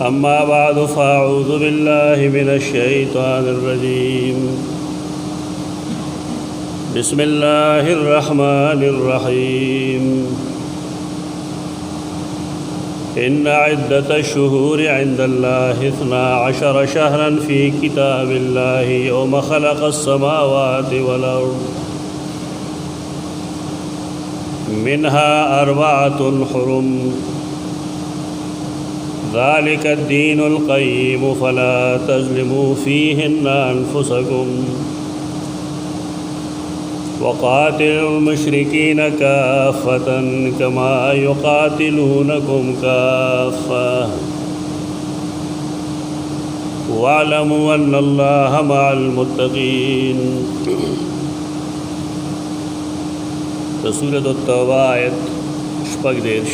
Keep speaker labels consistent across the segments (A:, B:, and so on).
A: अम्मा बाद फ़अऊज़ु बिल्लाहि मिनश्शैतानिर्रजीम बिस्मिल्लाहिर्रहमानिर्रहीम इन्न इद्दतश्शुहूरि इंदल्लाहि इस्ना अशर शहरन फ़ी किताबिल्लाहि यौम ख़लक़स्समावाति वल अर्ज़ मिन्हा अर्बअतुन हुरुम ज़ालिकद्दीनुल क़य्यिम फ़ला तज़्लिमू फ़ीहिन्ना अन्फ़ुसकुम वक़ातिलुल मुश्रिकीन काफ़्फ़तन कमा युक़ातिलूनकुम काफ़्फ़ह वअलमू अन्नल्लाहा मअल मुत्तक़ीन। तो सूरत तौबा आयत शपगदेश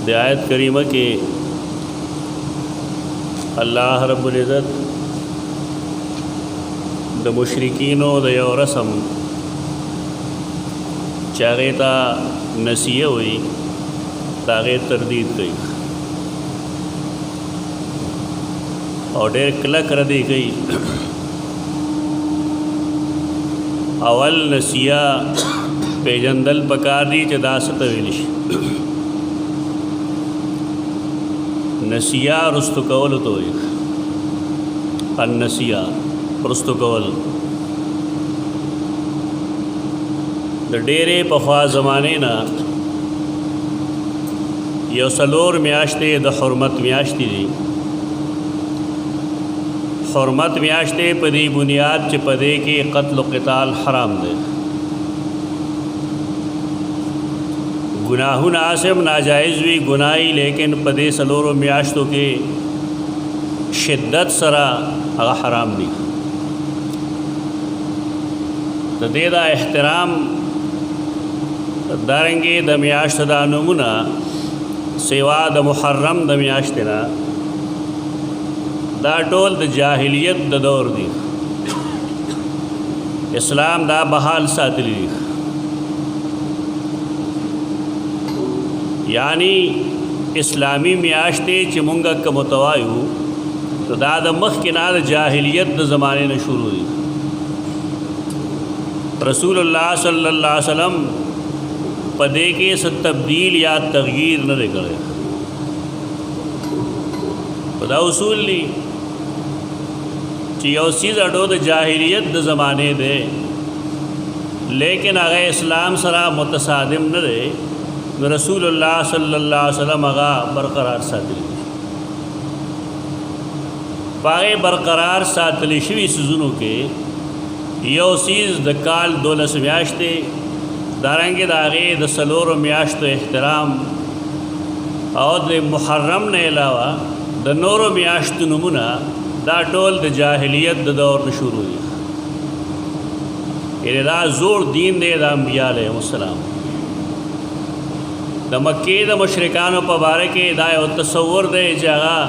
A: दे आयत करीमा के अल्लाह रब्बुल इज़्ज़त द मुशरिकीनो द यो रसम चागेता नसीह हुई तागे तरदीद गई और डेर क्लक रदी गई। अवल नसिया पेजंदल पकार दी चदासत विलिश नसिया रुस्तुकवल तो अन्नसिया रुस्तुकवल द डेरे पख्वा ज़माने ना यो सलोर म्याश्ते द हुर्मत म्याश्ती दी हुर्मत म्याश्ते पदी बुनियाद च पदे के कत्ल क़िताल हराम दे गुनाहुन आसिम नाजायज़ भी गुनाही लेकिन पदे सलोर म्याश्तों के शिद्दत सरा अगा हराम दी तो देदा एहतराम दारेंगे द म्याश्त दा नमूना सेवा द मुहर्रम द म्याश्तना दा टोल द जाहिलियत द दौर दी इस्लाम दा बहाल सातली यानी इस्लामी म्याश्ते चिमुंगा का मुतवायु तो दाद मख के नाद जाहिलियत द ज़माने न शुरू हुई। रसूलुल्लाह सल्लल्लाहु अलैहि वसल्लम पदे के से तब्दील या तग़यीर न दे करे पदा उसूल ली चीज़ अडो द जाहिलियत द ज़माने दे लेकिन अगर इस्लाम सरा मुतसादिम न दे रसूलुल्लाह सल्लल्लाहु अलैहि वसल्लम अगा बरकरार सातली पागे बरकरार सातली शवी सुजुनों के यो चीज़ द काल दोलस म्याश्ते दारंगे दागे द सलोर म्याश्त एहतराम और द मुहर्रम ने अलावा द नोर म्याश्त नमूना दा टोल द जाहिलियत द दौर में शुरू हुई दा जोर दीन दे द अंबिया अलैहिमुस्सलाम द मक्के द मुशरिकानों पबारे के दाए तसव्वुर दे जगह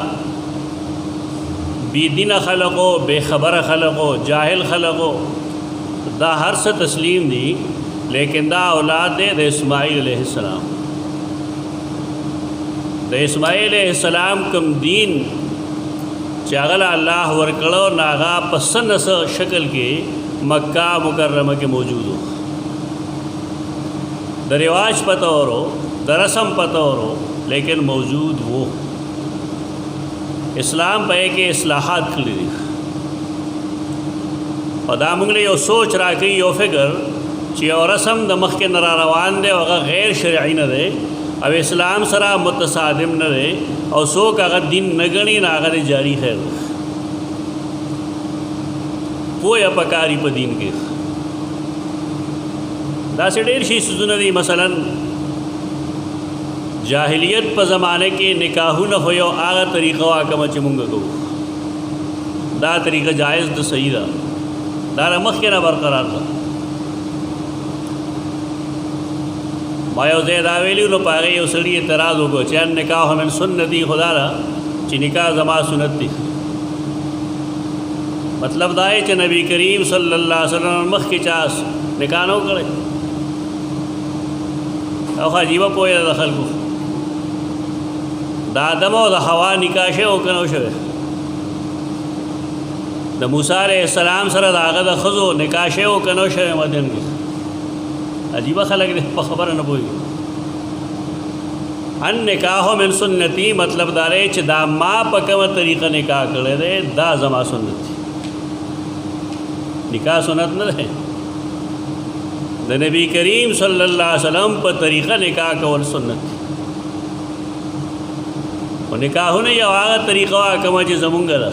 A: बेदीन खलको बेखबर खलको जाहिल खलको दा हर से तस्लीम दी लेकिन दा औलाद दे द इस्माईल अलैहिस्सलाम द इस्माईल अलैहिस्सलाम कम दीन चागल अल्लाह वरकड़ो नागा पसंद स शक्ल के मक्का मुकर्रमा के मौजूद हो द रिवाज पता और हो द रस्म पता और हो लेकिन मौजूद वो इस्लाम पे के इस्लाहात कर ली और दामुंगले यो सोच रहा कि यो फिक्र ची और रस्म द मख के नरा रवान दे अगर गैर शरई न दे अब इस्लाम सरा मुतसादिम न दे और सो का अगर दिन नगणी ना अगर जारी है वो अपकारी प दीन के दासे डेर शी सुजुनदी मसलन जाहिलियत प ज़माने के निकाहू न हो आगा तरीक़ा आकम चमुंग को दा तरीक़ा जायज़ द सही दा दारा मख के ना बरकरार था मायो जैद आवेली नो पागे उसड़ी एतराज़ होगो चैन निकाह हमें सुन्नती खुदा रा ची निकाह जमा सुन्नत थी मतलब दाए च नबी करीम सल्लल्लाहु अलैहि वसल्लम मख की चास निकाह करे और अजीब पोए दखल को د آدم او د حوا نکاح شوی او که نه شوی؟ د موسی علیه السلام سره د هغه د ښځو نکاح شوی او که نه شوی مدین کې؟ عجیبه خلک دی په خبره نه پوهېږي. ان نکاح من سنتی مطلب دا دی چې دا ما په کومه طریقه نکاح کړی دی دا زما سنت دی. نکاح سنت نه دی، د نبی کریم صلی الله علیه وسلم په طریقه نکاح کول سنت دی. او نکاحونه یو هغه طریقه وه کومه چې زمونږ ده.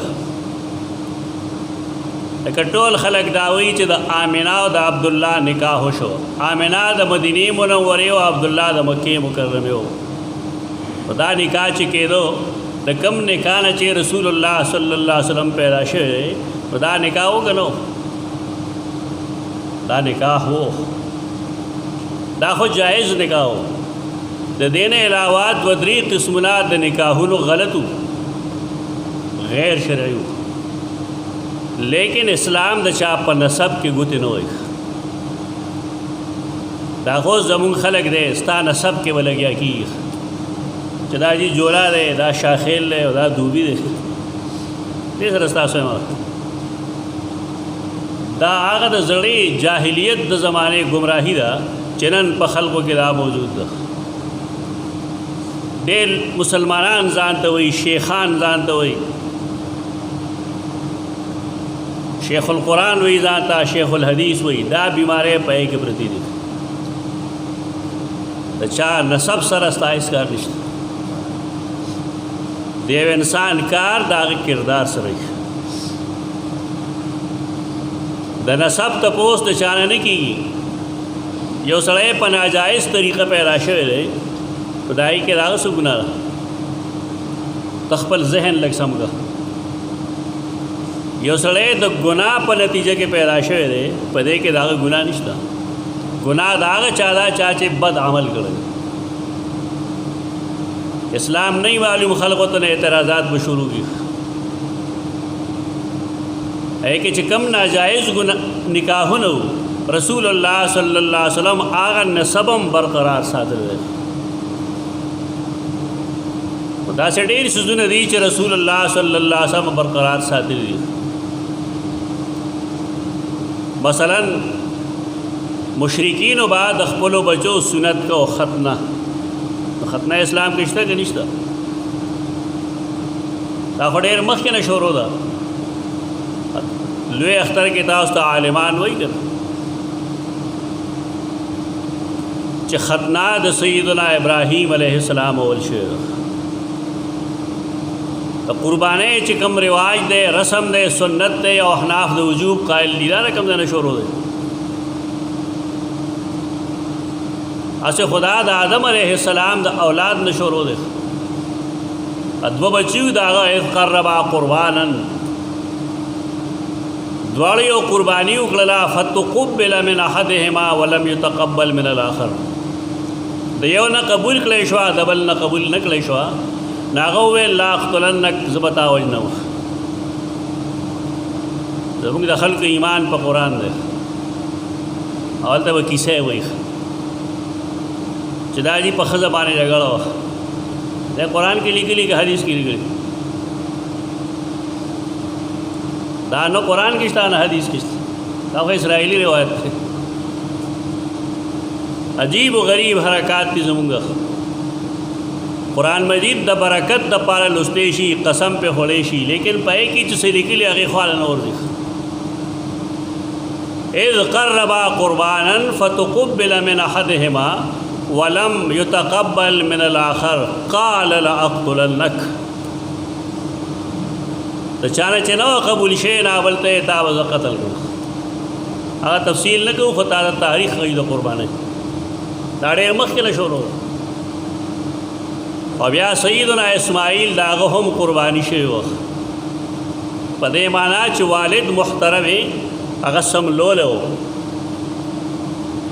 A: لکه ټول خلک دا وایي چې د آمنه او د عبدالله نکاح وشو. آمنه د مدینې منورې او عبدالله د مکې مکرمې و. په دا نکاح چې کېدو د کم نکاح نه چې رسول الله صلی الله علیه وسلم پیدا شوی په دا نکاح و که نه؟ دا نکاح و، دا خو جائز نکاح و. د دې نه علاوه دوه درې قسمونه د نکاحونو غلط و، غیر شرعي و. لیکن اسلام د چا په نسب کې ګوتې نه وایي. دا خو زمونږ خلک دی ستا نسب کې به لګیا کېږي چې دا جي جولا دی، دا شاخیل دی او دا دوبي دی. دې سره ستاسو یم دا هغه د زړې جاهلیت د زمانې ګمراهي ده چې نن په خلکو کې دا موجود ده. ډېر مسلمانان ځان ته وایي، شیخان ځان ته وایي، شیخ القرآن وی ځان ته، شیخ الحدیث وی. دا بیماری پای کې پرتی دي. د چا نسب سره ستا هېڅ کار نشته. د یو انسان کار د هغه کردار سره وي. د نسب تپوس د چا نه کېږي. یو سړی په ناجایز طریقه پیدا شوی دی، په د هغې کې د هغه څه ګناه ده؟ ته خپل ذهن لږ سم کړه. یو سړی د ګناه په نتیجه کې پیدا شوی دی، په دې کې د هغه ګناه نشته. ګناه د هغه چا ده چې بد عمل کړی. اسلام نہیں معلوم خلقو ته اعتراضات به شروع کی ہے کہ چې کم ناجائز نکاحونه رسول الله صلی الله علیه وسلم هغه نسبم برقرار ساتل دی. دا څه ډېر څیزونه دي چې رسول الله صلی الله علیه وسلم برقرار ساتل دي. مثلا مشرکین و بعد خپلو بچو سنت کو ختنه اسلام کې شته که نشته؟ دا خو ډېر مخکې نه شروع ده. لوی اختر کې تاسو ته عالمان وایي که چې ختنه د سیدنا ابراهیم علیه السلام اول شوی ده. د قربانۍ چې کوم رواج دی، رسم دی، سنت دی او احناف د وجوب قائل دي، دا کوم ځای نه شروع دی؟ اسه خدا د آدم علیه السلام د اولاد نه شروع دی. دوه بچیو د هغه اذ قربا قربانا، دواړه یو قرباني وکړله، فتقبل من احدهما ولم يتقبل من الاخر. د یو نه قبول کړی شوه، د بل نه قبول نه کړی شوه. ناغه وویل لا اقتلنک، زه به تا وژنم. زموږ د خلکو ایمان په قرآن دی. اولته به کیسه وایي چې دا جي په ښځه باندې جګړه وه. دا قرآن کې لیکلي که حدیث کې لیکلي؟ دا نه قرآن کې شته نه حدیث کې شته. دا خو اسرائیلي روایت دی. عجیب و غریب حرکات دي زمونږ. قرآن مجید د برکت د پاره لوستی شي، قسم په خوړی شي، لیکن په هغې کې چې څه لیکلي هغې خواله نه ورځي. اذ قربا قربانا فتقبل من احدهما ولم يتقبل من الاخر قال لاقتلنك. د چانه چې نه قبول شي نه بل ته تا به قتل کړو. هغه تفصیل نه کوو، خو تا د تاریخ غوي د قربانۍ دا ډېر مخکې نه شروع. او بیا سیدنا اسماعیل د هغه هم قرباني شوی و. په دې معنا چې والد محترم هغه سملولی و،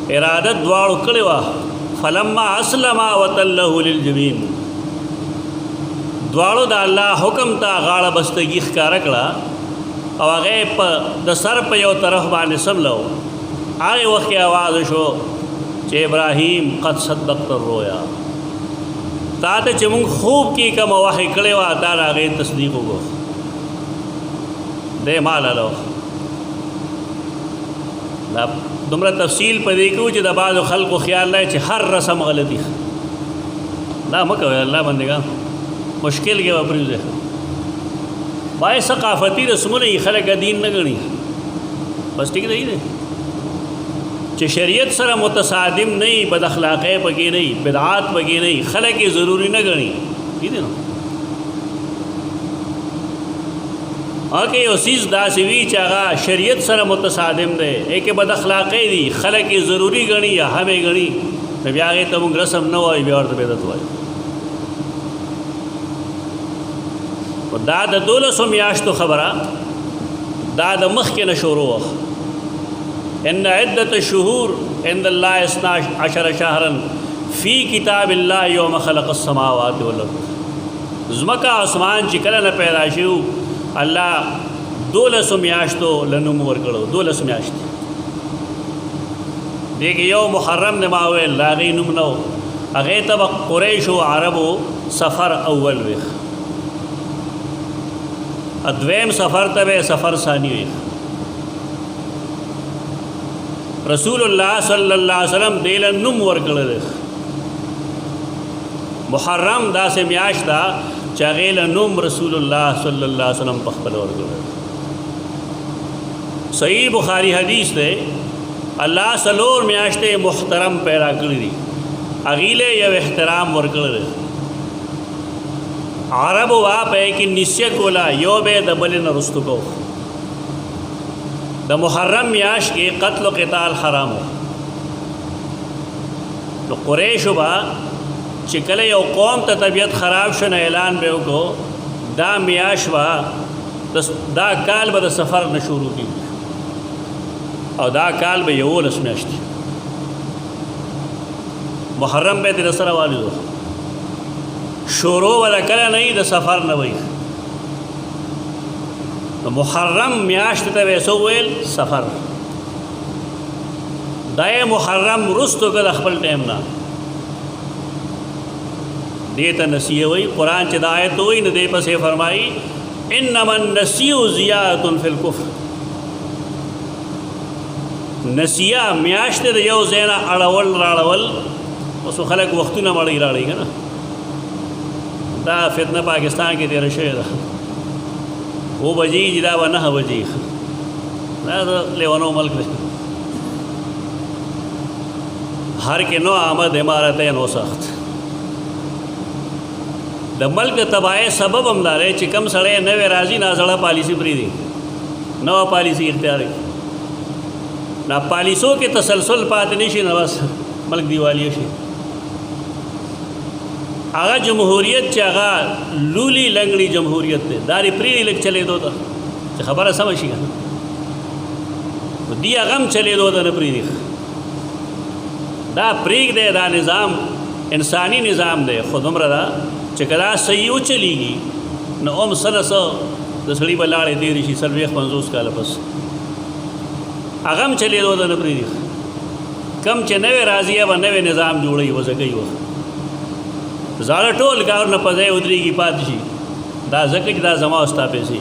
A: اراده دواړو کړې وه. فلما اسلم وتله للجبین، دواړو د الله حکم ته غاړه بستګي ښکاره کړه او هغه په د سر په یو طرف باندې سملو. هغې وخت کې آواز شو چې ابراهیم قد صدقت الرؤیا، تا ته چې مونږ خوب کې کوم وحی کړی وه دا د هغې تصدیق وکړو دی مال له دا دومره تفصیل په دې کوو چې د بعضو خلکو خیال دی چې هر رسم غلطي دا مه کوئ الله بندګان مشکل کې به پرېږدئ باید ثقافتي رسمونه یې خلک دین نه ګڼي بس ټیک دی چې شریعت سره متصادم نه وي بد اخلاقۍ پکې نه وي بدعات پکې نه وي خلک یې ضروري نه ګڼي ٹھیک دی نو اګه یو څیز داسې وي چې هغه شریعت سره متصادم دی کې بد اخلاقۍ دي خلک یې ضروري ګڼي یا هم یې ګڼي نو بیا هغې ته موږ رسم نه وایو بیا ورته بدعت وایو دا د 12 میاشتو خبره دا د مخکې نه شروع وه ان عدة الشهور عند الله 12 شهرا فی کتاب الله یوم خلق السماوات والارض ځمکه اسمان چې کله نه پیدا شو الله 12 میاشتو له نوم ورکړو 12 میاشتې دې کې یو محرم نه ما ویل د هغې نوم نه و هغې ته به قریشو عربو سفر اول ویښ دویم سفر ته به سفر ثانی وي رسول الله صلی الله علیه وسلم دې له نوم ورکړی دی محرم داسې میاشت ده چې هغې له نوم رسول الله صلی الله علیه وسلم په خپله ورکړی صحیح بخاري حدیث دی الله 4 میاشتې محترم پیدا کړي دي هغې له یو احترام ورکړی دی عربو وا په کې نسیه کولا یو به د بل نه رستو کو د محرم میاش کې قتل و قتال حرام نو قریشو با چې کله یو قوم ته طبیعت خراب شنه اعلان به وکړو دا میاش وا دا کال به د سفر نه شروع کی او دا کال به 11 میاشتې محرم به د سره والو شروع ولا کله نه د سفر نه وي محرم میاشت ته وسو ویل سفر دای محرم رستو کله خپل ټیم نه دیته نسیه وی قرآن چې د آیت وی نه دی پسې فرمایي انما النسیء زیادة فی الکفر نسیه میاشت د یو ځای نه اړول راړول اوس خلک وختونه مړی راړي که نه دا فتنه پاکستان کې تیره شوې ده 2 بجې چې دا به 9 بجې دا د لیونو ملک دی هر کې نو آمد عمارت نو سخت د ملک د تباہی سبب هم دا دی چې کم سړی نوې راځي نازړه پالیسي پرېږدي نوه پالیسي اختیار کړي نا پالیسو کې تسلسل پاتې نه شي نو بس ملک دیوالیه شي هغه جمهوریت چې هغه لولی لنګړي جمهوریت دی دا لري پرېږدي لږ چلېدو ته چې خبره سمه شي که نه دي هغه هم چلېدو ته نه پرېږدي دا پرېږدی دا نظام انساني نظام دی خو دومره ده چې که دا صحیح وچلېږي نو هم څه نه څه د سړي به لاړې تېرې شي 40-50 کاله پس هغه هم چلېدو ته نه پرېږدي کم چې نوې راځي به نوې نظام جوړوي وضع کوي وخت زاړه ټول کار نه په ځای ودرېږي پاتې شي دا ځکه چې دا زما او ستا پیسې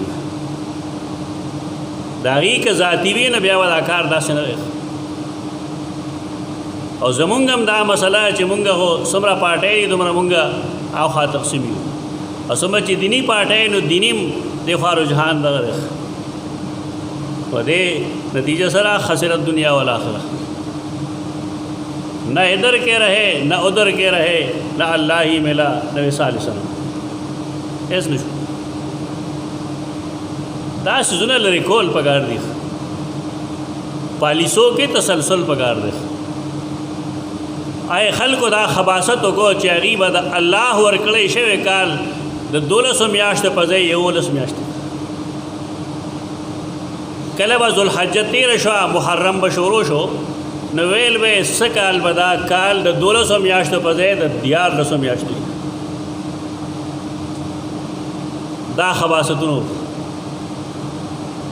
A: د هغې که ذاتي وي نه بیا به دا کار داسې نه وي او زمونږ هم دا مسله چې مونږ خو څومره پارټۍ دي دومره مونږ اخوا تقسیم یو او څومره چې دیني پارټۍ نو دیني هم دخوا رجحان دغه دی په دې نتیجه سره خسرت دنیا والآخرہ نہ ادھر کے رہے نہ ادھر کے رہے نہ اللہ ہی ملا نہ وصال سلام ایس نشو دا سزونه لري کول پکار دی پالیسو کې تسلسل پکار دی آئے خلکو دا خباست کو چې هغې به د الله ورکړی شوی کال د 12 میاشتو په ځای 11 میاشتې کله به ذوالحجه تېره شوه محرم به شروع شو نو ویل به څه کال به دا کال د 12 میاشتو په ځای د 14 میاشتو دا خباستونو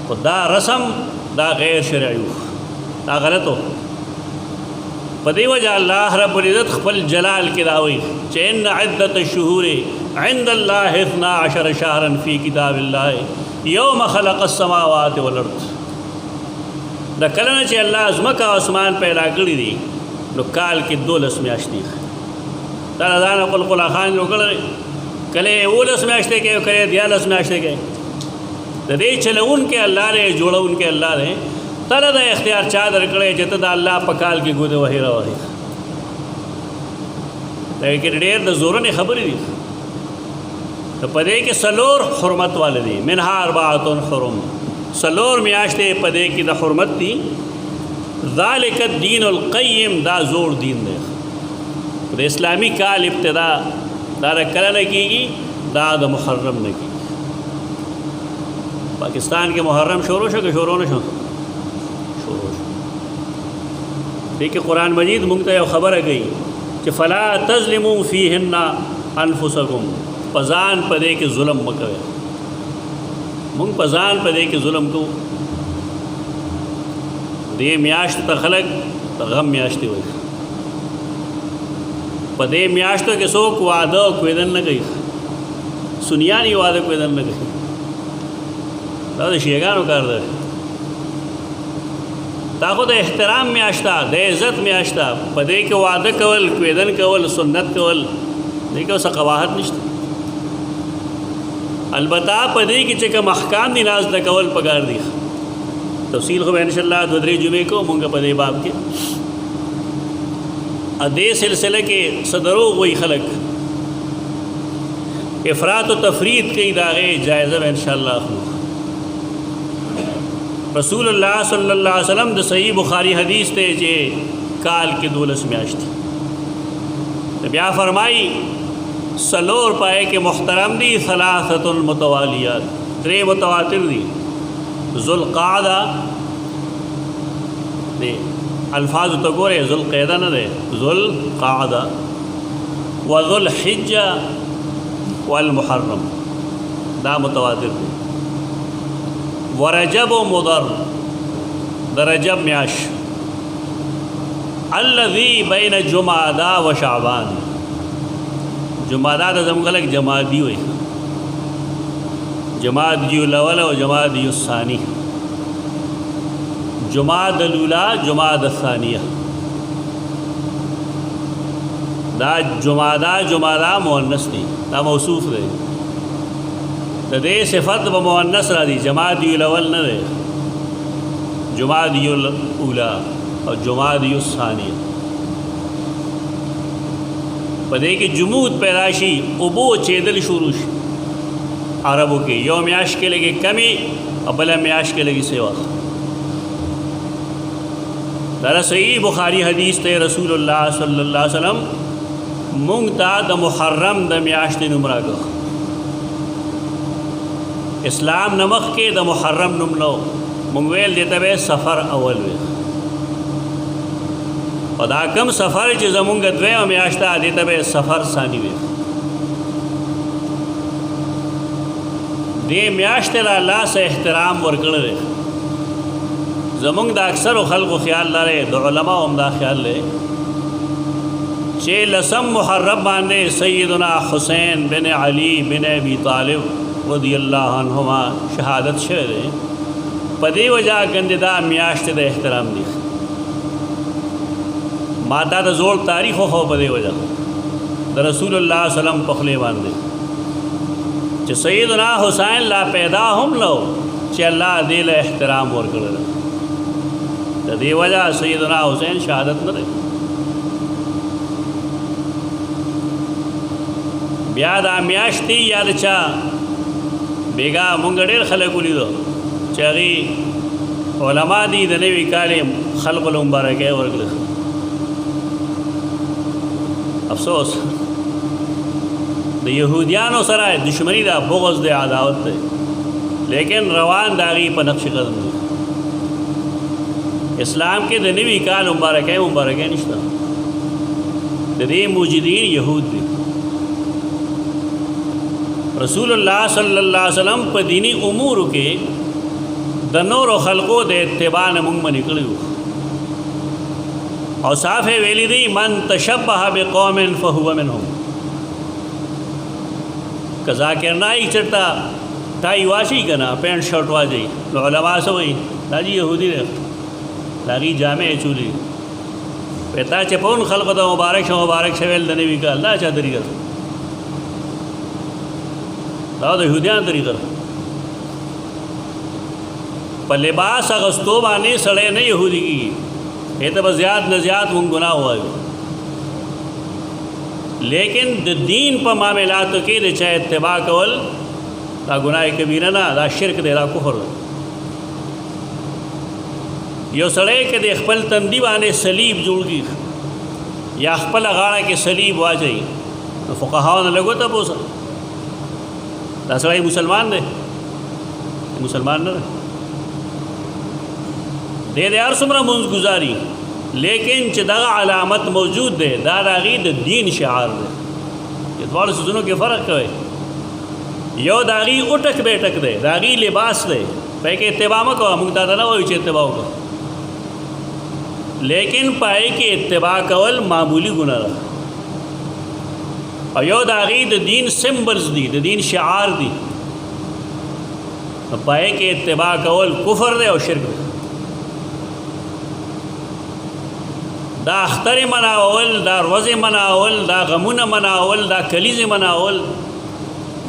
A: خو دا رسم دا غیر شرعي دا غلط و पदे वजह अल्लाह रब्बुल इज़्ज़त खपल जलाल के दावी चैन इद्दत शुहूर इंदल्लाह 12 शहरन फ़ी किताबिल्लाह यौम खलक़स समावाति वल अर्द। द कलना चे अल्लाह ज़मका आसमान पैदा करी दी नो काल के 12 म्याश्ती ताला दाना कुल खान जो कले 19 म्याश्ते के करे 11 म्याश्ते के दे चले उनके अल्लाह ने जोड़ा उनके अल्लाह ने ताला दा इख्तियार चादर करे जत दा अल्लाह पकाल के गुदे वही रही लेकिन डेर द जोर ने खबर दी तो पदे के सलोर हुरमत वाले दी मिनहा अर्बाअतुन हुरुम सलोर म्याश्ते पदे की द हुरमत थी ज़ालिक दीनुल क़य्यिम दा जोर दीन दे तो इस्लामी काल इब्तिदा दारा कला न कीगी दा द मुहर्रम न की पाकिस्तान के मुहर्रम शोरो शो के शोरो न शो शोरो देखिए कुरान मजीद मुंगता खबर है गई कि फ़ला तज़लिमू फ़ीहिन्ना अनफुसकुम पजान पदे के जुल्म मकवे मुंग पजान पदे के जुल्म को दे म्याश्त तखलक तो गम म्याश्ती हुई पदे म्याश्तों के सोक वादा क्वेदन न गई सुनिया नहीं वादा क्वेदन न गई दादा शेगानो कर दे ताको द एहतराम म्याश्ता द इज़्ज़त म्याश्ता पदे के वादा कवल क्वेदन कवल सुन्नत कवल देखो सक़वाहत निश्त अलबत्ता पदे की चका महकाम दी नाज द कवल पगार दी तफसील को इंशाअल्लाह दुदरी जुमे को मुंगा पदे बाप के अदे सिलसिले के सदरों वही खलक इफ़रात व तफरीद के इदारे जायज़ा इंशाअल्लाह रसूलुल्लाह सल्लल्लाहु अलैहि वसल्लम द सही बुखारी हदीस थे जे काल के 12 म्याश्त थी ब्या फरमाई सलोर पाए के मुहतरम दी सलासतुल मुतवालियात 3 मुतवातिर दी ज़ुल्क़ादा दे अल्फाज तो गोरे ज़ुल्क़ैदा न दे ज़ुल्क़ादा व ज़ुल्हिज्जा वल मुहर्रम दा मुतवातिर दी व रजब व मुदर द रजब म्याश अल्लज़ी बैन जुमादा व शाबान जुमादा द जमगलक जमादी हुई जमादियुल अव्वल व जमादियुस सानी जुमादल ऊला जुमादस सानिया दा जुमादा मुअन्नस दी दा मौसूफ दे दे सिफत व मुअन्नस रा दी जमादियुल अव्वल न दे जुमादियुल ऊला और जुमादियुस सानिया पदे के जुमूद पैदाशी उबो चेदल शुरूश अरबों के योम म्याश के लगे कमी और बला म्याश के लगी सेवा दरा सही बुखारी हदीस थे रसूलुल्लाह सल्लल्लाहु अलैहि वसल्लम मुंगता द मुहर्रम द म्याश दिन उम्रा को इस्लाम नमक के द मुहर्रम नुमलो मुंगवेल देते वे सफ़र अवल वे और कम सफ़र च जमुंग द्वे म्याश्ता देते वे सफ़र सानी वे दे म्याश्त अल्लाह से एहतराम वर्कड़ रे जमुंग दा अक्सर खल्क़ ख्याल लारे द उलमा उम्दा ख्याल ले चे लसम मुहर्रम बांधे सैयदना हुसैन बिन अली बिन अबी तालिब रदियल्लाहु अन्हुमा शहादत शेर पदे वजह गंददा म्याश्त द एहतराम दी माता द जोर तारीख़ हो पदे वजह द रसूलुल्लाह सल्लम पखले बांधे चे सैयदना हुसैन ला पैदा हम लो चे अल्लाह दिल एहतराम वर्कड़ दे वजह सैयदना हुसैन शहादत न रहे ब्याद म्याश्ती याद चा बेगा मुंगडेर खलक उलीदो चागी उलमा दी द नबी काले खल्क़ुल मुबारक है वर्कड़ अफसोस द यहूदियानो सरा दुश्मनी दा बुग़्ज़ दे अदावत दे लेकिन रवान दागी पर नक्श कदम दे इस्लाम के द नबी काल मुबारक है निश्ता दे मुजिदीन यहूद दी रसूलुल्लाह सल्लल्लाहु अलैहि वसल्लम पर दीनी उमूर के द नूर खल्क़ो दे इत्तिबा न मुंग में निकली और साफ़ वेली दी मन तशब्बह बिक़ौमिन फ़हुव मिनहुम। कज़ा करना ही चढ़ता टाई वाशी कना पैंट शर्ट वाजी उलमा से वही दाजी यहूदी रे लागी जामे चूली पेता चपौन खल्क तो मुबारक शवेल दने भी का अल्लाह चा तरीक़ा दाद यहूदियान तरीक़ा पर लिबास अगस्तो बाने सड़े नहीं यहूदी की ये तो बस ज़्यादा न ज़्यादा मुंग गुनाह हुआ है। लेकिन दीन पर मामलात के दे चाहे इत्तिबा कवल दा गुनाह कबीरा ना दा शिरक दे दा कुफर यो सड़े के दे खपल तंदी बाने सलीब जुड़ की या खपल अगाड़ा के सलीब वाजई तो फ़ुक़हा न लगो तब उस दा सड़े मुसलमान दे मुसलमान न दे यार सुमरा मुंज गुजारी लेकिन चदगा अलामत मौजूद दे दादागी दीन शार दे ये द्वार सुनों के फ़र्क है। यो दागी उटक बेटक दे दागी लिबास दे पे के इत्तिबा में को मुंगता था ना वो इत्तिबा होगा लेकिन पाए के इत्तिबा कवल मामूली गुनाह रहा और यो दागी दीन सिम्बल्स दी दीन शार दी पाए के इत्तिबा कवल कुफर दे और शिरक दे। दा अख्तर मनावल दा रोज़े मनावल दा गमुन मनावल दा कलीज़ मनावल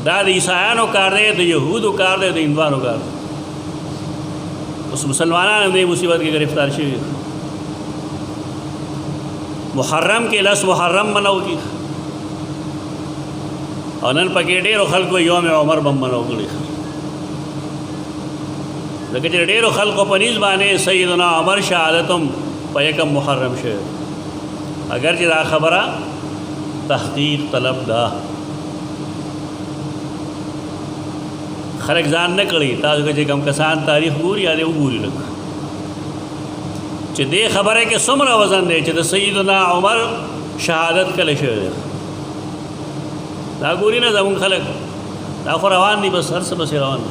A: दा ईसायान कार दे तो यहूद कार दे तो हिंदुआन कार दे उस मुसलमान ने मुसीबत की गिरफ्तार शुरू मुहर्रम के लस मुहर्रम मनाओ की और नन पकेटे रो खल को योम उमर बम मनाओ की लेकिन डेरो खल को पनीज बाने सैयदना उमर शहादतुम पैकम मुहर्रम शे अगर जरा खबरा तहकीक तलब दा खरक जान न कड़ी ताज के कम कसान तारीख पूरी याद वो पूरी लग चे दे खबर है कि सुमरा वजन दे चे सैयदना उमर शहादत कल शे दा गोरी ना जमुन खलक दाखो रवान नहीं बस हर से बस रवान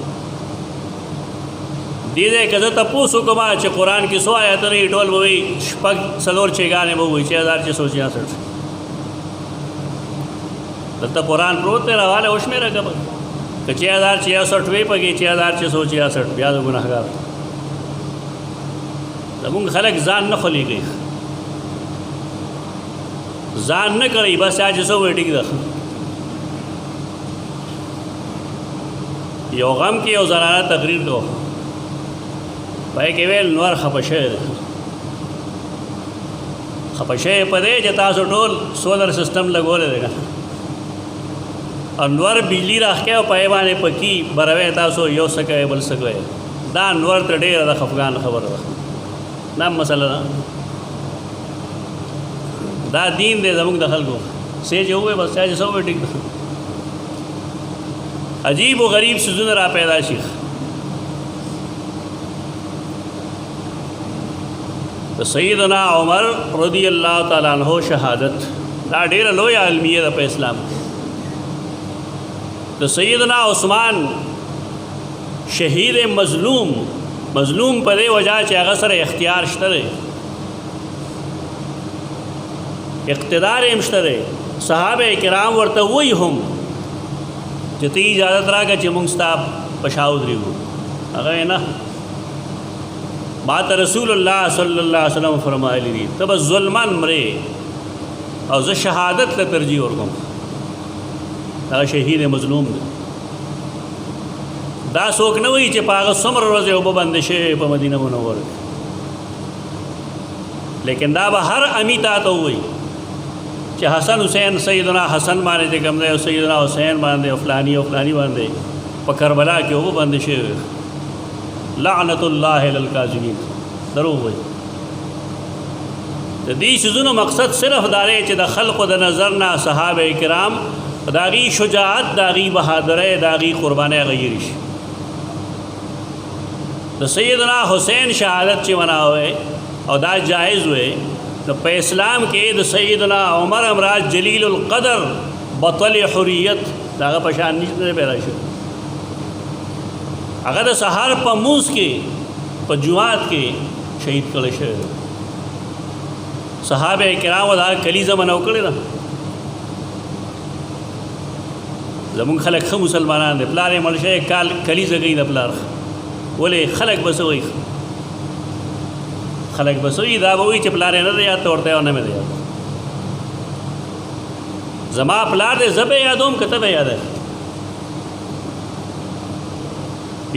A: दीदे कज़ तपूस हुक्मा चे कुरान की सो आयत नहीं टोल वही पग सलोर छे गाने वो 6666 तो कुरान प्रोत तेरा वाले होश में रखा कि 6066 वे पगी 6666 ब्याज गुनाहगार तमुंग खलक जान न खोली गई जान न करी बस आज सो बेटी की दख यो गम की और ज़राना तकरीर को भाई केवल नवर खपशे पदे जता सो टोल सोलर सिस्टम लगो ले देगा और नवर बिजली रख के पैमाने पकी बरवे तासो यो सके बल सके दा नवर तड़े दा खफगान खबर ना मसला ना दा दीन दे जमुक दखल को से जो हुए बस चाहे सो बेटी अजीब व गरीब सुजुन रा पैदाशी तो सैयदना उमर रज़ियल्लाहु ताला अन्हु शहादत दा ढेर लोय आलमियत पे इस्लाम तो सैयदना उस्मान शहीद मज़लूम पदे वजह चाहे सर इख्तियार शतरे इक़्तिदार मशतरे सहाबे किराम वर्त वही हम जती इजाज़त रहा कि चिमुंगस्ताब पशाउदरी हो अगर ना बात रसूलुल्लाह सल्लल्लाहु अलैहि वसल्लम फरमाई तब जुल्मन मरे और ज शहादत ल तरजीह और कम शहीद मज़लूम दा सोक न वही चे पाग समर रोज़े उब बंदिशे प मदीना मुनव्वर लेकिन दा हर अमीता तो वही चे हसन हुसैन सैयदना हसन माने थे कम दे सैयदना हुसैन बांधे फ़लानी बांधे प करबला के उब बंदिशे लानतुल्लाह अलल काज़िमीन दरो वही तो दी शुज़ुन मकसद सिर्फ दारे चे द खल्क़ द नज़र ना सहाबे किराम दागी शुजाअत दागी बहादुर दागी क़ुरबान गयरिश तो सैयदना हुसैन शहादत चे मना हुए और दा जायज़ हुए तो पे इस्लाम के द सैयदना उमर अमराज जलीलुल क़दर बतल हुर्रियत दागा पशान नहीं पैदा शो अगर सहार पमूस के पजुआत के शहीद कलश صحابه کرام دا کلیزه منو کړی نه. زمون خلک خو مسلمانان دي، پلار یې مړ شي کال کلیزه کوي د پلار. ولې خلک بسوي؟ خلک بسوي دا به وایي چې پلار یې نه دی یاد ورته او نه مې دی یاد. زما پلار دې زه به یادوم که ته به یاده.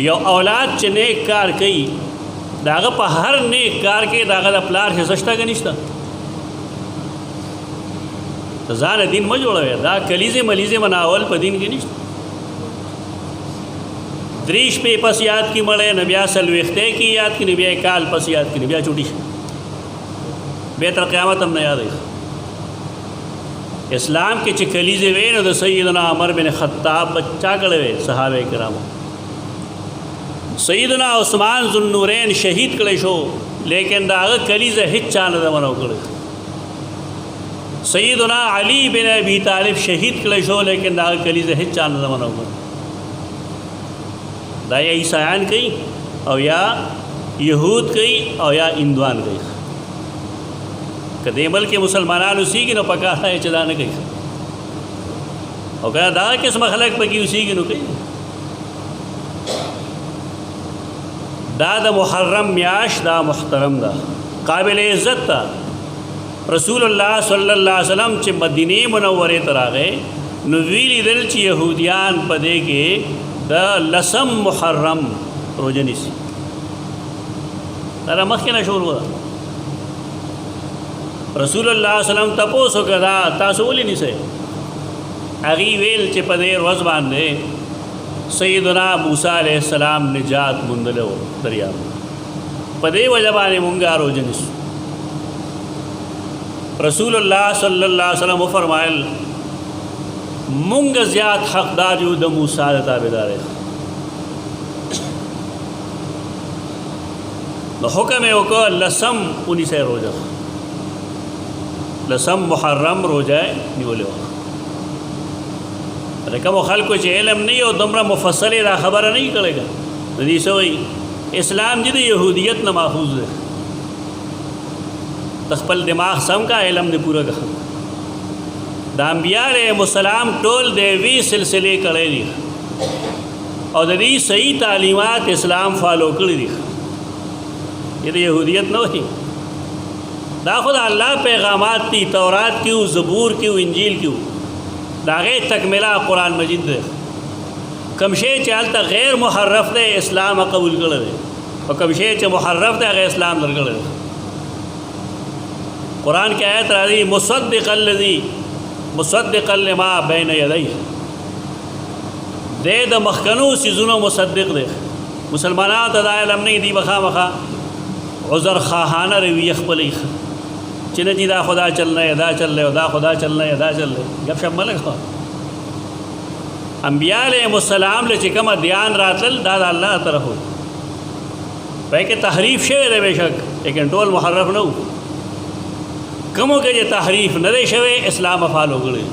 A: یو اولاد چې نیک کار کوي د هغه په هر نیک کار کې د هغه د پلار حصه شته که نشته؟ ځان دین مه جوړوئ. دا کلیزې ملیزې مناول په دین کې نشته. درې شپې پس یاد کی مړی نه بیا څلوېښتۍ کې یاد کی نه بیا کال پس یاد کی نه بیا چوټي شي، بیا تر قیامت هم نه یادوي. اسلام کې چې کلیزې وې نو د سیدنا عمر بن خطاب بچا کړی وې صحابه کرامو. سیدنا عثمان ذوالنورین شهید کړی شو لیکن د هغه کلیزه هیڅ چا نه ده منو کړی. سیدنا علی بن ابی طالب شهید کړی شو لیکن د هغه کلیزه هیڅ چا نه ده منو کړی. دا یا عیسایان کوي او یا یهود کوي او یا هندوان کوي. که دې ملک مسلمانان اوسېږي نو پکار دی چې دا نه کوي، او که دا قسمه خلک پکې اوسېږي نو کوي. دا د محرم میاشت دا محترم ده، قابل عزت ده. رسول الله صلی الله علیه وسلم چې مدینه منورې ته راغی نو وی لیدل چې یهودیان په دې کې د لسم محرم روزه نیسي. دا مخکې نه شروع ده. رسول الله صلی الله علیه وسلم تپوس وکړه تاسو ولې نیسئ؟ هغې ویل چې په دې ورځ باندې سیدنا موسی علیہ السلام نجات موندلی و دریاب، په دې وجه باندې مونږ روزه نیسو. رسول الله صلی الله علیه وسلم وفرمایل مونږ زیات حقدار یو د موسی د تابعدارۍ. نو حکم یې وکړ لسم ونیسئ روزه، لسم محرم روزه نیولې وه. د کومو خلکو چې علم نه وي او دومره مفصلې دا خبره نه وي کړې نو دوی څه وایي اسلام چې د یهودیت نه ماخوذ دی. ته خپل دماغ سم کا، علم دې پوره کړه. د انبیاء علیهم السلام ټول د یوې سلسلې کړی دي او د دې صحیح تعلیمات اسلام فالو کړي دي. یہ تو یہودیت نہ ہوئی. دا خود اللہ پیغامات تھی، تورات کیوں، زبور کیوں، انجیل کیوں، داغے تکملہ قرآن مجید دے. کمشے چالتا غیر محرف دے اسلام قبول کر دے، اور کمشے چ محرف دے غیر اسلام در کر دے. قرآن کی آیت راضی مصدقا لما بین یدیہ دے دا مخکنو سیزنو مصدق دے. مسلمانان تا دا علم نہیں دی بخا مخا عذر خواہانہ رویہ خپلی چې نه دي دا خدا چل رہے دا چل رہے دا خدا چل رہے دا چل رہے گپ شپ مه لګوه. انبیاء علیهم السلام له چې کومه دیان راتلل دا د الله طرف و، پای کې تحریف شوی دی بېشک لیکن ټول محرف نه و. کومو کې چې تحریف نه دی شوی اسلام فالو کړی.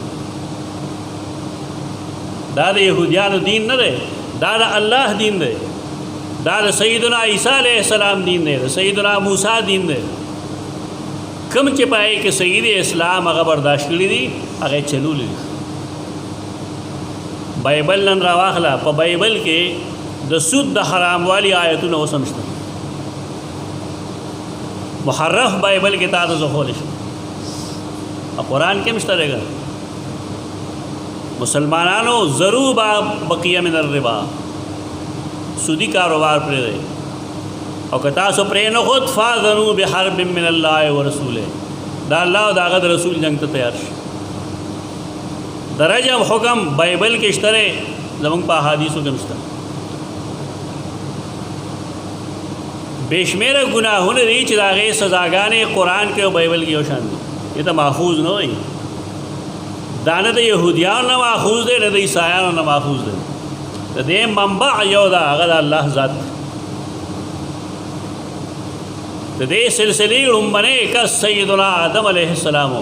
A: دا د یهودیانو دین نه دی، دا د الله دین دی. دا د سیدنا عیسی علیہ السلام دین دی، د سیدنا موسی دین دی. کم چې پای کې سید اسلام هغه برداشت کړي دي هغه چلولي دي. بایبل نن راواخله، په بایبل کې د سود د حرام والی آیتونه اوس هم شته. محرف بایبل کې تا ته زخولی شي، قرآن کې هم شته رهګه. مسلمانانو ضرور بقیه من الربا، سودی کاروبار پرې دی. او که تاسو پرې نه خود فاذنوا بحرب من الله ورسوله، دا الله او دا هغه رسول جنگ ته تیار شي. د رجم حکم بایبل کې شته، زموږ په احادیثو کې شته. بېشمېره ګناهونه دي چې د هغې سزاګانې قرآن کې او بایبل کې یو شان دي. دې ته ماخوذ نه وایي. دا نه د یهودیانو نه ماخوذ دی، نه د عیسایانو نه ماخوذ دی. د دې منبع یو ده، هغه د الله ذات. د دې سلسلې لومبنی کس سیدنا آدم علیہ السلام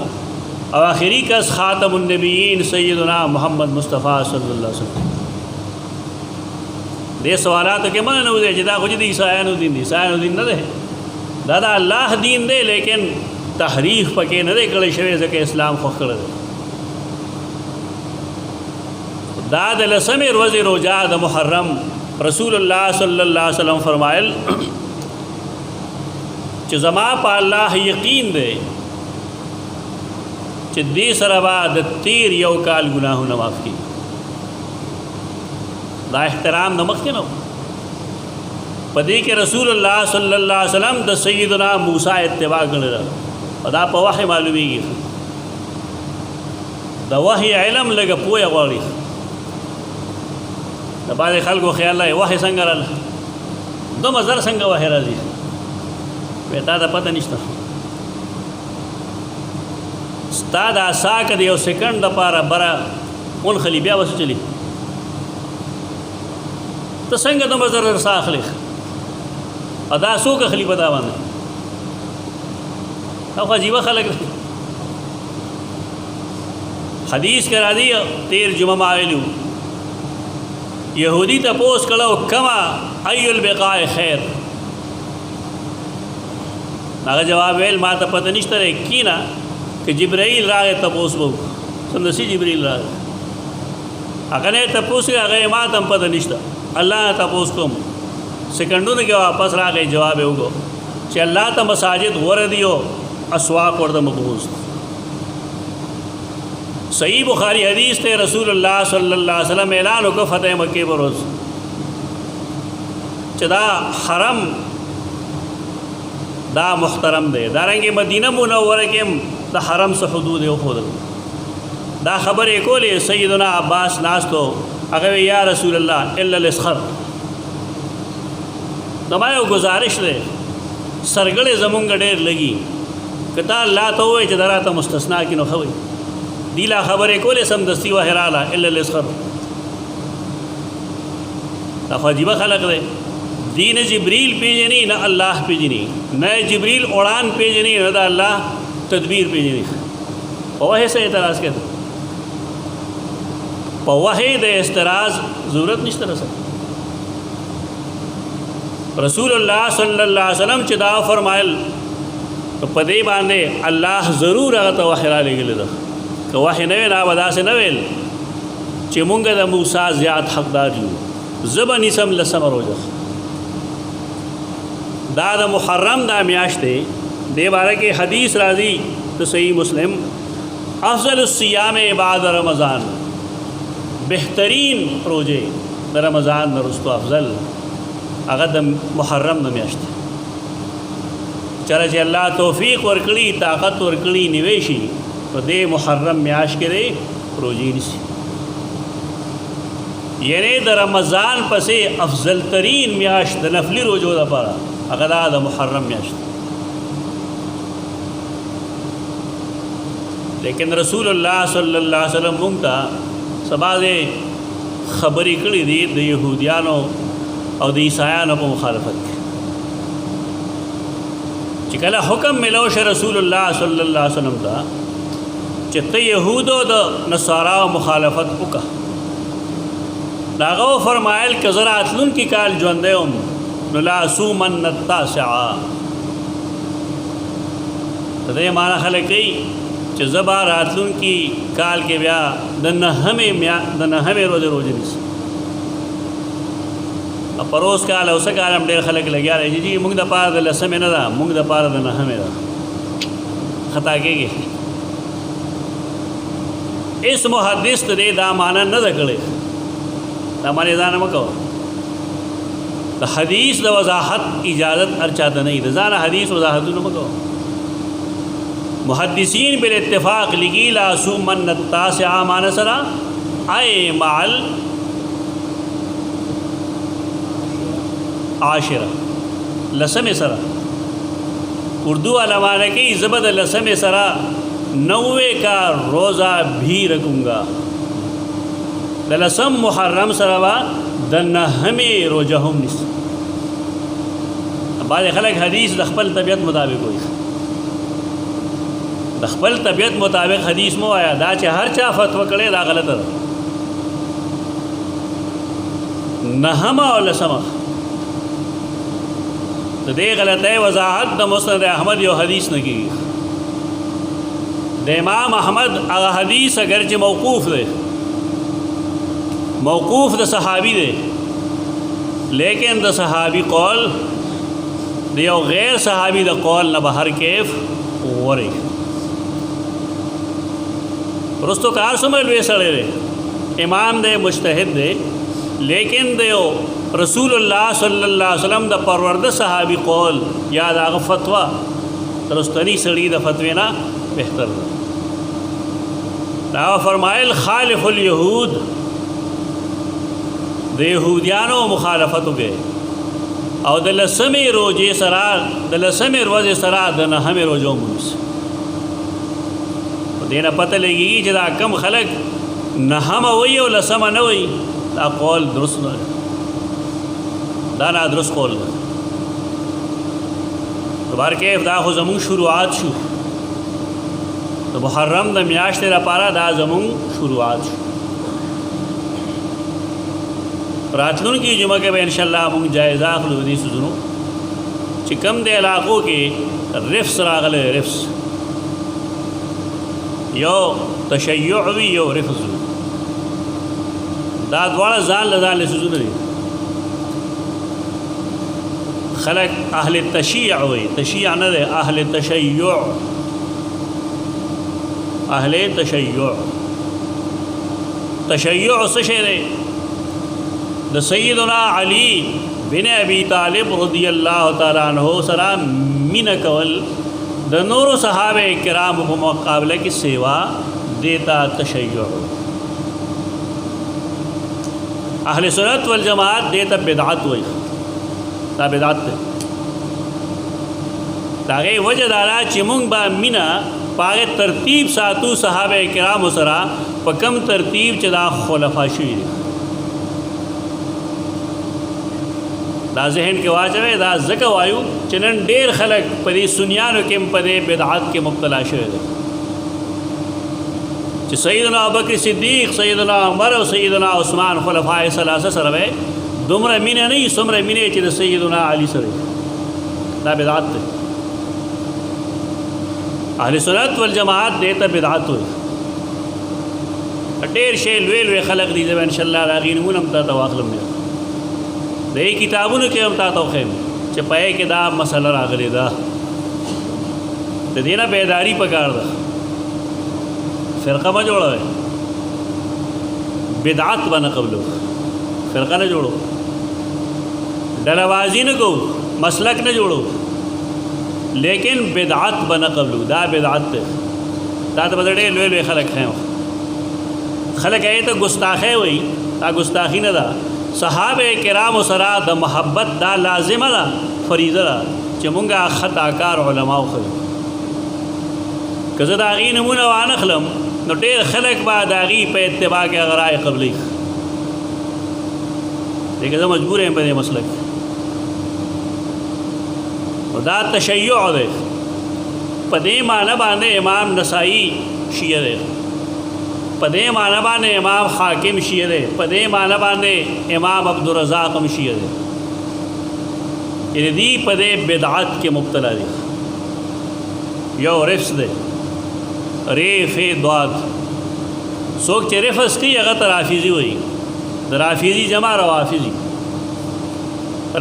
A: او آخری کس خاتم النبیین سیدنا محمد مصطفیٰ صلی اللہ علیہ وسلم. دې سوالاتو کې منه نه وځي چې دا خو د عیسایانو دین دی. عیسایانو دین نه دی، دا د الله دین دی. لیکن تحریف پکې نه دی کړی شوی ځکه اسلام خوښ کړی دی. دا د لسمې ورځې روژه د محرم رسول الله صلی الله علیه وسلم فرمایل چې زما په الله یقین دی چې دې سره به د تیر یو کال ګناهونه معاف کړي. دا احترام د مخکې نه په دې کې رسول الله صلی الله علیه وسلم د سیدنا موسی اتباع کړی ده او دا په وحی معلومیږي. د وحی علم لږه پوهه غواړي. د بعضې خلکو خیال دی وحی څنګه راله 2000 څنګه وحی راځي وایي تا ته پته نشته. ستا دا ساکه د یو سیکنډ دپاره بره ونښلي بیا به څه چلي ته څنګه 2000 رسا اخلي او دا څوک اخلي په دا باندې او خو عجیبه خلک دی. حدیث کې راځي تیر جمعه ما ویلو یهودی تپوس کړو کما ای البقاء خیر هغه جواب ویل ما ته پته نشته کینا کہ جبرائیل راغی تپوس بو سمدسي جبرائیل راغی هغه نه تپوس هغه ما ته پته نشته الله تپوس کوم سکندونو کې واپس راغی جواب وګو چې الله ته مساجد ور دیو اسواق ورته مقبوض. صحیح بخاری حدیث ته رسول الله صلی الله علیه وسلم اعلان وکړ فتح مکه بروز چې دا حرم دا محترم دی. دارنګه مدینه منوره کې د حرم څخه حدود یو خود دا خبرې کولې. سیدنا عباس ناستو هغه یا رسول الله الا الاسخر زما یو گزارش دی سرګړې زمونږ ډېر لګي کته الله ته وایي چې دراته مستثنا کې نو خوي دیلا خبرې کولې سمدستي وهراله الا الاسخر. دا عجیبه خلق دی. دین جبریل پیژني نه الله پیژني نه جبریل اڑان پیژني نه دا الله تدبیر پیژني. په وحی سره اعتراض کوي په وحی د اعتراض ضرورت نشته رسول الله صلی الله علیه وسلم چې دا فرمایل په دې باندې الله ضرور هغه ته وحی را لګل ده که وحی نه ویل هغه داسې نه ویل چې مونږ د موسی زیات حقدار یو زبه نیسم لسم روزه. دا د محرم دا میاشت دی دې باره کې حدیث راځي د صحیح مسلم افضل الصیام بعد رمضان بهترین روزه د رمضان نه وروسته افضل هغه د محرم د میاشت چېرې چې الله توفیق ورکړي طاقت ورکړي نیوي شي په دې محرم میاشت کې دی روزې نیسي. یعنی د رمضان پسې افضل ترین میاشت د نفلي روزو لپاره هغه دا د محرم میاشت. لیکن رسول الله صلی الله علیه وسلم مونږ ته سبازه خبرې کړې دي د يهوديانو او د عیسایانو په مخالفت کې چې کله حکم ملو شه رسول الله صلی الله علیه وسلم ته چې ته يهودو د نصارا مخالفت وکړه داغه فرمایل که زرا اتلون کی کال ژوندې هم نو لا صومن التاسعه دې معنا خلک کوي چې زبا راتلون کی کال کې بیا د نهمه ورځې روزه نیسي. پروس کال او څه کال هم ډېر خلک لګیا دي چې موږ د پاره د لسمې نه ده موږ د پاره د نهمې ده خطا کېږي. اس محدث دې دا معنا نه ده کړې دا معنی ځان مکو د حدیث د وضاحت اجازت ارچاته نه ده ځان حدیث وضاحتونه مکو. محدثین بال اتفاق لگی لا صومن التاسع معنی سرا اے معل عاشرہ لسم سرا اردو علماء کی زبد لسم سرا 90 کا روزہ بھی رکھوں گا لسم محرم سرا دن ہمیں روزہ ہم نس. بعض خلق حدیث د خپل طبیعت مطابق ہوئی د خپل طبیعت مطابق حدیث مو آیا دا چې هر چا فتوا کړي دا غلطه ده. نهمه او لسمه د دې غلطۍ وضاحت د مسند احمد یو حدیث نه کیږي د امام احمد هغه حدیث اگرچه موقوف دی، موقوف د صحابی دی، لیکن د صحابی قول د یو غیر صحابی د قول نه به هر کیف وری. رستو کار څومره لوی سړی دی، امام دی، مجتهد دی، لیکن د یو رسول الله صلی الله علیه وسلم د پرورده صحابی قول یا د هغه فتوا رستنی سړی د فتوی نه بهتر ده. دا فرمایل خالف الیهود، د یهودیانو مخالفت وکړي او د لسمې روزې سره د لسمې ورځې سره د نهمې روزو مونځ. دې نه پته لګي چې دا کم خلک نهمه وایي او لسمه نه وایي، دا قول درست نه، دا نادرست قول ده. بهر کیف دا خو زمونږ شروعات شو، د محرم د میاشتې لپاره دا زمونږ شروعات شو. راتلونکي جمعه کې به انشاءالله مونږ جایزه اخلو دې سوزونو چې کم د علاقو کې رفس راغلی، رفس یو تشیع وي یو رفس وي، دا دواړه ځان له ځان له سوزونه دي. خلق اهل تشیع وي، تشیع نه دی، اهل تشیع، اهل تشیع. تشیع څه شی دی؟ د سیدنا علی بن ابی طالب رضی اللہ تعالیٰ عنہ سره مینه کول، د نورو صحابه کرام په مقابله کې سیوا دیتا تشیع. اهل سنت والجماعت دیتا بدعت وای، دا بدعت ده. دا غي وجه دارا چې مونږ با مینا پاغه ترتیب ساتو صحابه کرام سره په کم ترتیب چې دا خلفا شوی دي. دا ذهن کې واچوي، دا ځکه وایو چې نن ډېر خلک په دې سنیانو کې په دې بدعت کې مبتلا شوی دي چې سیدنا ابوبکر صدیق، سیدنا عمر او سیدنا عثمان خلفای ثلاثه سره وي دومره مینه نه، څومره مینه چې د سیدنا علی سره. دا بدعت ده. اهل سنت والجماعت دیتا بدعت وي. ډېر شی لوی لوی خلق دي، ان شاء الله راغی نمونه هم تاسو واخلم نه د کتابونو کې هم تاسو خیم چې پای کې دا مسله راغلی ده. د دې نه بیداری پکار ده. فرقه ما جوړوي، بدعت باندې قبلو، فرقه نه جوړو، ډله‌بازي نه کو، مسلک نه جوړو، لیکن بدعت باندې قبلو. دا بدعت ده. دا ته بدړې لوی لوی خلک خیم، خلک یې ته ګستاخی وایي، دا ګستاخی نه ده. صحابه کرام سره د محبت دا لازمه ده، فریضه ده چې مونږه خطاکار علما وخلو. که زه د هغې نمونه وانخلم نو ډېر خلک به د هغې په اتباع کې هغه رایې قبلوي. لیکن زه مجبور یم په دې مسلک. نو دا تشیع دی. په دې معنی باندې امام نسائی شیعه دی، په دې معنی باندې امام حاکم شیعه دی، په دې معنی باندې امام عبدالرزاق هم شیعه دی. یعنی دی په دې بدعت کې مبتلا دی. یو رفس دی، ریف دواد. څوک چې رفس کوي هغه ته رافضي وایي. د رافضي جمع روافضي.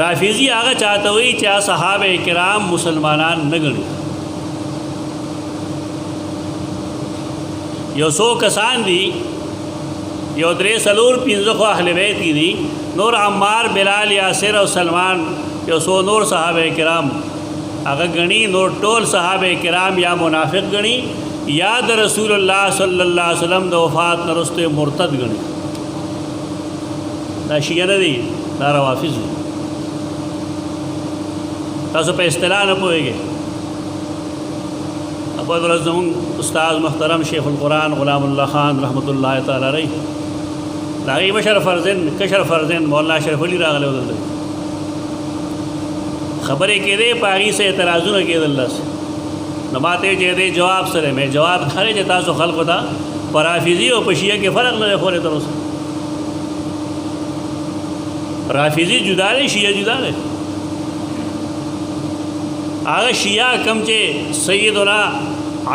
A: رافضي هغه چاته وایي چې صحابه کرام مسلمانان نه ګڼي. یو څو کسان دي، یو درې څلور پنځه خو اهل بیت دي، نور عمار، بلال، یاسر او سلمان، یو څو نور صحابه کرام هغه ګڼي. نور ټول صحابه کرام یا منافق ګڼي یا د رسول الله صلی الله علیه وسلم د وفات نه وروسته مرتد ګڼي. دا شیعه نه دي، دا روافض دي. تاسو په اصطلاح نه پوهېږئ. ابو ورځ زموږ استاد محترم شیخ القرآن غلام الله خان رحمت الله تعالی علیه، د هغې مشر فرزند کشر فرزند مولانا اشرف علي راغلی و دلته. خبرې کېدې، په هغې څه اعتراضونه کېدل داسې. نو ما ته چې دې جواب سره مې جواب دا دی چې تاسو خلکو ته په رافضي او په شیعه کې فرق نه دی ښولی تر اوسه. رافضي جدا دی، شیعه جدا دی. هغه شیعه کم چې سیدنا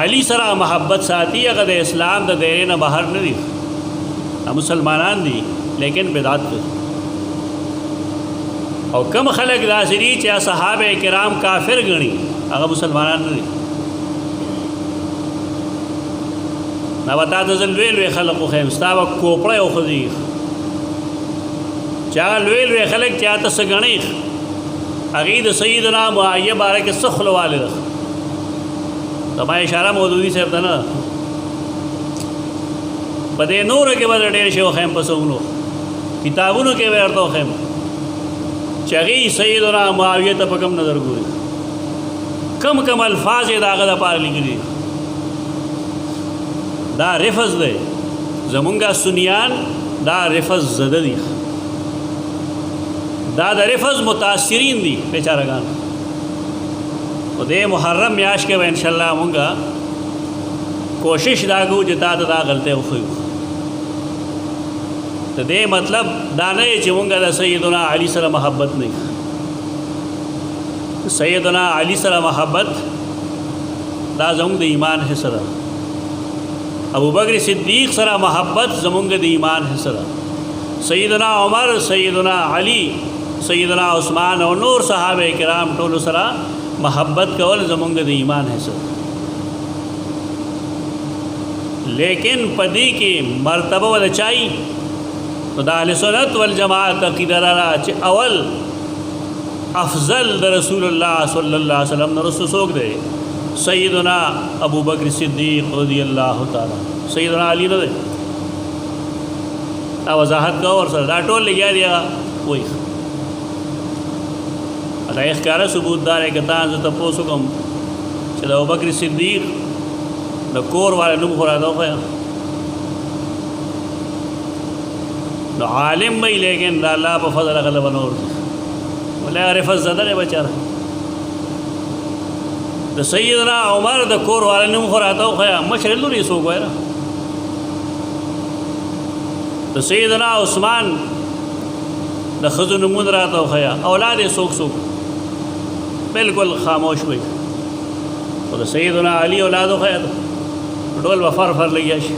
A: علی سره محبت ساتي هغه د اسلام د دایره نه بهر نه دي، مسلمانان دي لیکن بدعت کوي. او کم خلق داسې دي چې صحابه کرام کافر ګڼي هغه مسلمانان نه دي. نو تا ته لوی لوی خلق خو خیم ستا به کوپړی وښځي چې هغه لوی لوی خلق چې هغه ته څه ګڼي هغې د سیدنا معاویه باره کې څه خوله والی ده. زما اشاره مودودي صاحب ته نه په دې نورو کې به ډېر شی وښیم په څونو کتابونو کې به ورته وښیم چې هغې سیدنا معاویه ته په کوم نظر ګوري، کم کم الفاظ یې د هغه دپاره لیکلي. دا رفض دی زمونږ سنیان، دا رفض زده دي، دا د رفض متاثرین دي بیچارهګان. په دې محرم میاشت کې به انشاءالله مونږ کوشش دا کوو چې تا ته دا غلطۍ وښیو. د دې مطلب دا نه چې مونږ د سیدنا علي سره محبت نه وي. سیدنا علي سره محبت دا زمونږ د ایمان حصه ده. ابو بکر صدیق سره محبت زمونږ د ایمان حصه ده. سیدنا عمر، سیدنا علی، سیدنا عثمان او نور صحابه کرام ټولو سره محبت کول زمونږ د ایمان حصه ده. لیکن پدې کې مرتبه ول چای نو د اهل سنت والجماعت عقیده را چې اول افضل د رسول الله صلی الله علیه وسلم نه رسول څوک دی؟ سیدنا ابو بکر صدیق رضی الله تعالی. سیدنا علی نه دی. دا وضاحت کا اور سره دا ټول لګیا دی وایي دا ښکاره ثبوت دار کته زه تاسو کوم چې د ابو بکر صدیق د کور والا نوم خو راځو خو نو عالم وی لیکن د الله په فضل غلبه نور ولا رفض زده دی بچاره. د سیدنا عمر د کور والا نوم خو راځو خو مشر لوري سو ګوره. د سیدنا عثمان د ښځو نومونه راځو خو اولاد یې څوک څوک بالکل خاموش وي. او د سیدنا علی اولادو خو ډول و فرفر لګیا شي.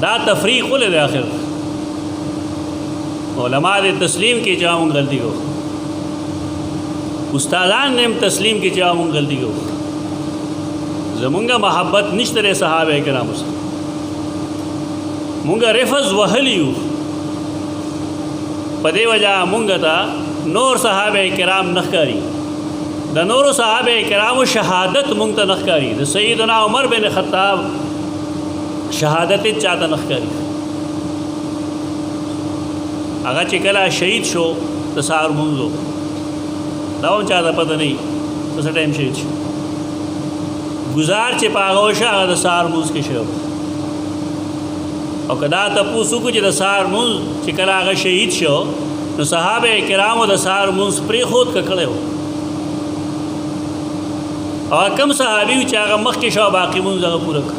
A: دا تفریق ولې دی آخر علماء دې تسلیم کې چې موږ غلطي کوو، استادان نے تسلیم کی چاہا مونږ غلطي کوو. زمونږ محبت نشته لري صحابه کرام سره، مونږ رفض وهلی یو. په دې وجه مونږ ته نور صحابه کرام نخکاری، د نورو صحابه کرامو شهادت مونږ ته نخکاری. د سیدنا عمر بن خطاب شهادت چاته نخکاری. هغه چې کله شهید شو د سهار مونږ دا هم چاته پته نه وي څه ټایم شهید شو. گزار چې په هغه وشه هغه د سهار مونځ کې شوی. او که دا تپوس وکړو چې د سهار مونځ چې کله هغه شهید شو نو صحابه کرامو د سهار مونځ پرېښود که کړی و. او کم صحابي و چې هغه مخکې شو باقي مونځ هغه پوره کړ.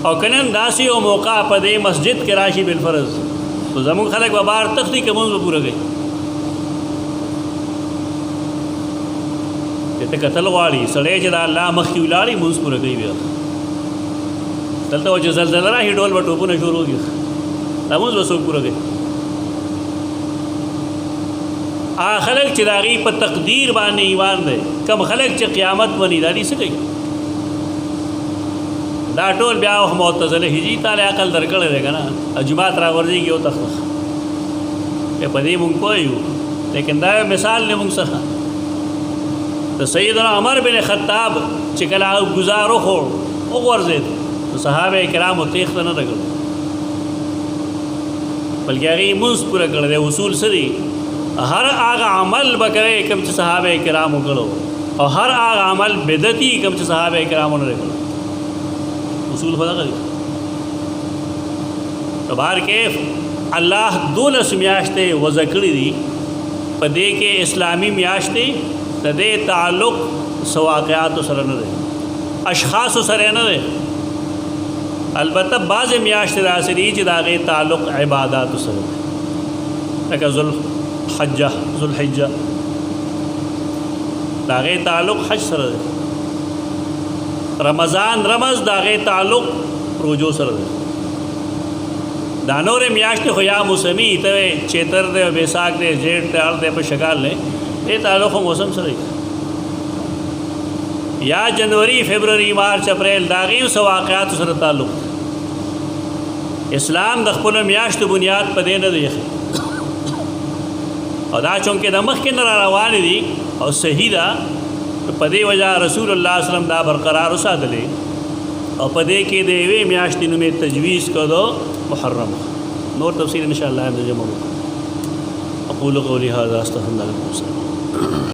A: او که نن داسې یو موقع په دې مسجد کې راشي بالفرض نو زمونږ خلک به بهر تښتي که مونځ به پوره کوي. چې ته کتل غواړي سړی چې د الله مخکې ولاړي مونځ پوره کوي. بیا دلته و چې زلزله راشي ډول به ټوپونه شروع کړي دا مونځ به څوک پوره کوي؟ هغه خلک چې د هغې په تقدیر باندې ایمان دی، کم خلک چې قیامت مني دا دې څه کوي؟ دا ټول بیا معتزله هجي تعالی عقل درکړی دی که نه جومات را ورځېږي یو تخته په دې مونږ پوه یو. لیکن دا یو مثال دی مونږ څخه. د سیدنا عمر بن خطاب چې کله هغه ګزار وخوړ وغورځېد نو صحابه کرامو تېښته نه ده کړې بلکې هغې یې مونځ پوره کړی دی. اصول څه دي؟ هر هغه عمل به کوئ کوم چې صحابه کرامو کړو او هر هغه عمل بدعتي کوم چې صحابه کرامو نه دی کړی. اصول خو دغه دي. په بهر کې الله 12 میاشتې وضع کړي دي، په دې کې اسلامي میاشتې د دې تعلق څه واقعاتو سره نه دی، اشخاصو سره نه دی. البته بعضې میاشتې داسې دي چې د هغې تعلق عباداتو سره دی، لکه ذوالحجه داغه تعلق حج سره دی. رمضان رمز داغه تعلق روزو سره دی. دا نور میاشت خو یا موسمی ته چیتر دی بیساک دی جیټ دی هر دی په شکال نه یہ تعلق موسم سره دی. یا جنوری فبرवरी مارچ اپریل داغي سو واقعات سره تعلق. اسلام د خپل میاشت بنیاد په دې نه دی او دا چونکه د مخ کې نه روان دي او صحیح ده په دې وجہ رسول الله صلی الله علیه وسلم دا برقرار وساتلې او په دې کې د یوې میاشتې نومې تجویز کړو محرم. نور تفصیل ان شاء الله د جمعو. اقول قولي هذا استغفر الله لكم.